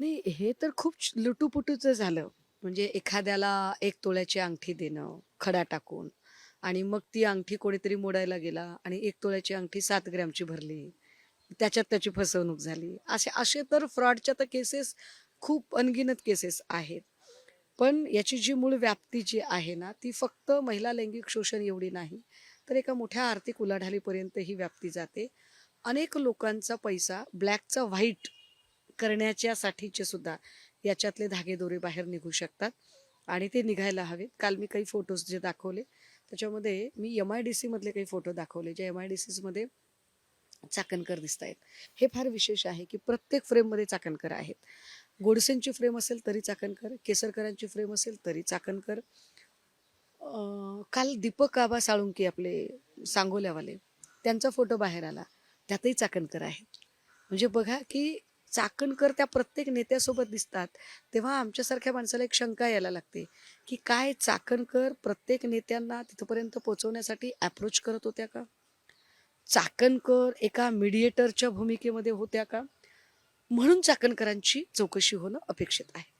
नाही, हे तर खूप लुटूपुटूचं झालं. म्हणजे एखाद्याला 1 तोळ्याची अंगठी देणं, खडा टाकून आणि मग ती अंगठी कोणीतरी मोडायला गेला आणि 1 तोळ्याची अंगठी 7 ग्रॅमची भरली. त्याच्यात त्याची फसवणूक झाली. असे असे तर फ्रॉडच्या तर केसेस खूप अनगिनत केसेस आहेत. पण याची जी मूळ व्याप्ती जी आहे ना, ती फक्त महिला लैंगिक शोषण एवढी नाही, तर एका मोठ्या आर्थिक उलाढालीपर्यंत ही व्याप्ती जाते. अनेक लोकांचा पैसा ब्लॅकचा व्हाईट करण्याच्यासाठीचे सुद्धा याच्यातले धागेदोरे बाहेर निघू शकतात आणि ते निघायला हवेत. काल मी काही फोटोज जे दाखवले, त्याच्यामध्ये मी एम-आय-डी-सी मधले काही फोटो दाखवले, ज्या एम-आय-डी-सीमध्ये चाकणकर दिसतायत. हे फार विशेष आहे, की प्रत्येक फ्रेममध्ये चाकणकर आहेत. गोडसेंची फ्रेम असेल तरी चाकणकर, केसरकरांची फ्रेम असेल तरी चाकणकर. काल दीपक आबा साळुंके आपले सांगोल्यावाले, त्यांचा फोटो बाहेर आला. त्यातही चाकणकर आहेत. म्हणजे बघा, की चाकणकर त्या प्रत्येक नेत्यासोबत दिसतात. तेव्हा आमच्यासारख्या माणसाला एक शंका यायला लागते, की काय चाकणकर प्रत्येक नेत्यांना तिथपर्यंत पोहोचवण्यासाठी अप्रोच करत होत्या का? चाकणकर एका मीडिएटरच्या भूमिकेमध्ये होत्या का? म्हणून चाकणकरांची चौकशी होणं अपेक्षित आहे.